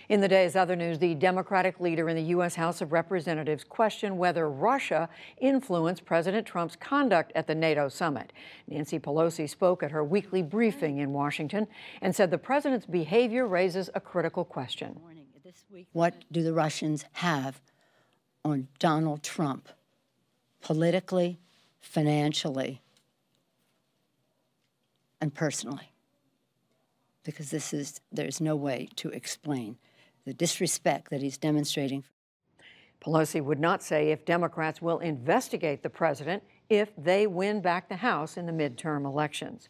In the day's other news, the Democratic leader in the U.S. House of Representatives questioned whether Russia influenced President Trump's conduct at the NATO summit. Nancy Pelosi spoke at her weekly briefing in Washington and said the president's behavior raises a critical question. What do the Russians have on Donald Trump, politically, financially, and personally? Because there's no way to explain the disrespect that he's demonstrating. Pelosi would not say if Democrats will investigate the president if they win back the House in the midterm elections.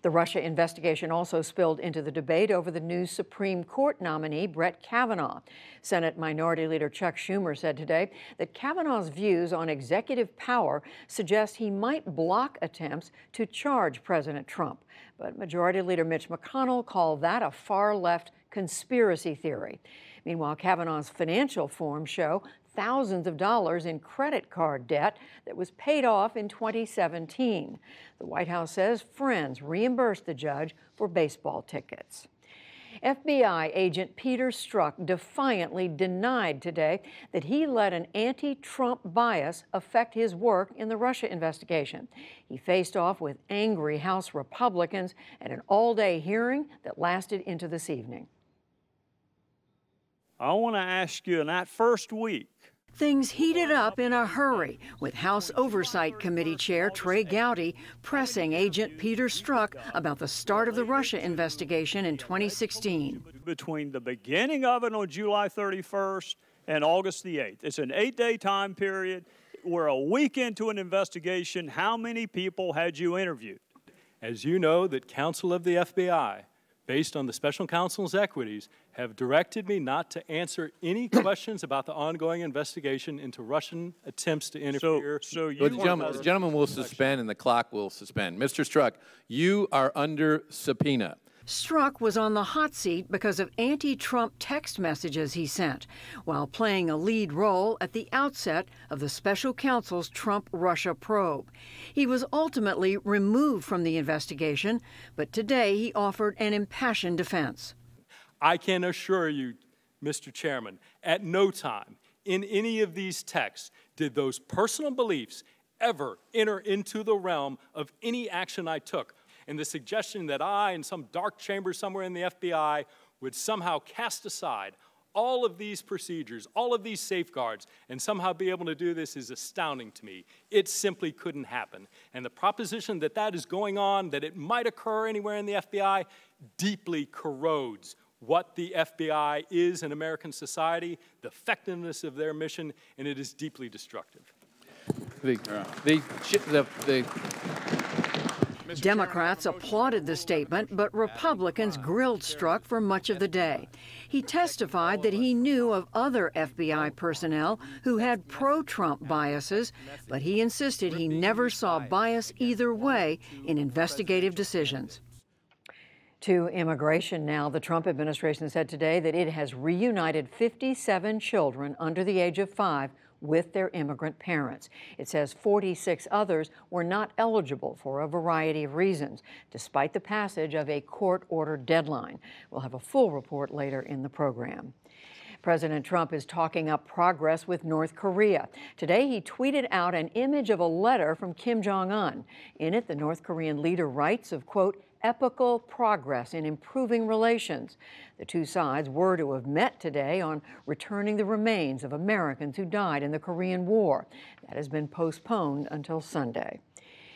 The Russia investigation also spilled into the debate over the new Supreme Court nominee, Brett Kavanaugh. Senate Minority Leader Chuck Schumer said today that Kavanaugh's views on executive power suggest he might block attempts to charge President Trump. But Majority Leader Mitch McConnell called that a far-left conspiracy theory. Meanwhile, Kavanaugh's financial forms show thousands of dollars in credit card debt that was paid off in 2017. The White House says friends reimbursed the judge for baseball tickets. FBI agent Peter Strzok defiantly denied today that he let an anti-Trump bias affect his work in the Russia investigation. He faced off with angry House Republicans at an all-day hearing that lasted into this evening. I want to ask you, in that first week, things heated up in a hurry, with House Oversight Committee Chair Trey Gowdy pressing Agent Peter Strzok about the start of the Russia investigation in 2016. Between the beginning of it on July 31st and August the 8th. It's an 8-day time period. We're a week into an investigation. How many people had you interviewed? As you know, that counsel of the FBI, based on the special counsel's equities, have directed me not to answer any questions about the ongoing investigation into Russian attempts to interfere. The gentleman will suspend and the clock will suspend. Mr. Strzok, you are under subpoena. Strzok was on the hot seat because of anti-Trump text messages he sent, while playing a lead role at the outset of the special counsel's Trump-Russia probe. He was ultimately removed from the investigation, but today he offered an impassioned defense. I can assure you, Mr. Chairman, at no time in any of these texts did those personal beliefs ever enter into the realm of any action I took. And the suggestion that I, in some dark chamber somewhere in the FBI, would somehow cast aside all of these procedures, all of these safeguards, and somehow be able to do this is astounding to me. It simply couldn't happen. And the proposition that that is going on, that it might occur anywhere in the FBI, deeply corrodes what the FBI is in American society, the effectiveness of their mission, and it is deeply destructive. Democrats applauded the statement, but Republicans grilled Strzok for much of the day. He testified that he knew of other FBI personnel who had pro-Trump biases, but he insisted he never saw bias either way in investigative decisions. To immigration now, the Trump administration said today that it has reunited 57 children under the age of 5 with their immigrant parents. It says 46 others were not eligible for a variety of reasons, despite the passage of a court-ordered deadline. We'll have a full report later in the program. President Trump is talking up progress with North Korea. Today, he tweeted out an image of a letter from Kim Jong-un. In it, the North Korean leader writes of, quote, epical progress in improving relations. The two sides were to have met today on returning the remains of Americans who died in the Korean War. That has been postponed until Sunday.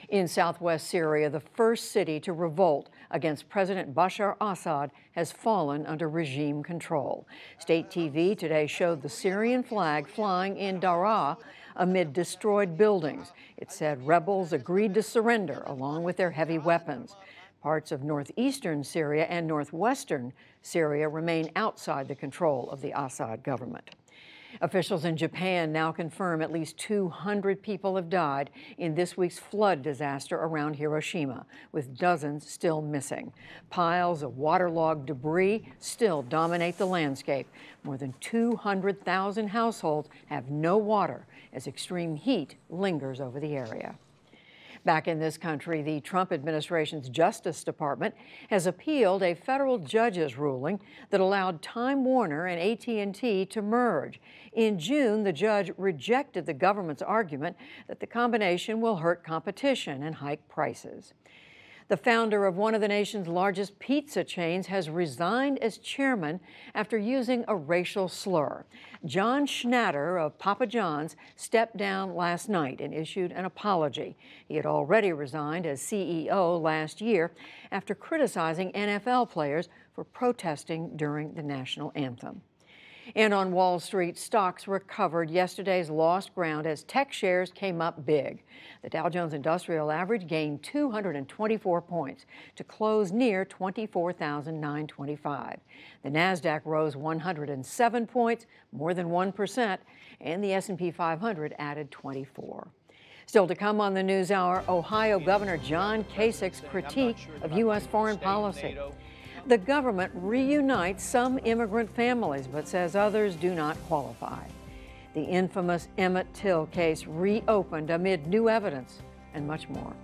In southwest Syria, the first city to revolt against President Bashar Assad has fallen under regime control. State TV today showed the Syrian flag flying in Daraa amid destroyed buildings. It said rebels agreed to surrender along with their heavy weapons. Parts of northeastern Syria and northwestern Syria remain outside the control of the Assad government. Officials in Japan now confirm at least 200 people have died in this week's flood disaster around Hiroshima, with dozens still missing. Piles of waterlogged debris still dominate the landscape. More than 200,000 households have no water as extreme heat lingers over the area. Back in this country, the Trump administration's Justice Department has appealed a federal judge's ruling that allowed Time Warner and AT&T to merge. In June, the judge rejected the government's argument that the combination will hurt competition and hike prices. The founder of one of the nation's largest pizza chains has resigned as chairman after using a racial slur. John Schnatter of Papa John's stepped down last night and issued an apology. He had already resigned as CEO last year after criticizing NFL players for protesting during the national anthem. And on Wall Street, stocks recovered yesterday's lost ground as tech shares came up big. The Dow Jones Industrial Average gained 224 points to close near 24,925. The Nasdaq rose 107 points, more than 1%, and the S&P 500 added 24. Still to come on the NewsHour, Ohio Governor John Kasich's critique of U.S. foreign policy. The government reunites some immigrant families, but says others do not qualify. The infamous Emmett Till case reopened amid new evidence, and much more.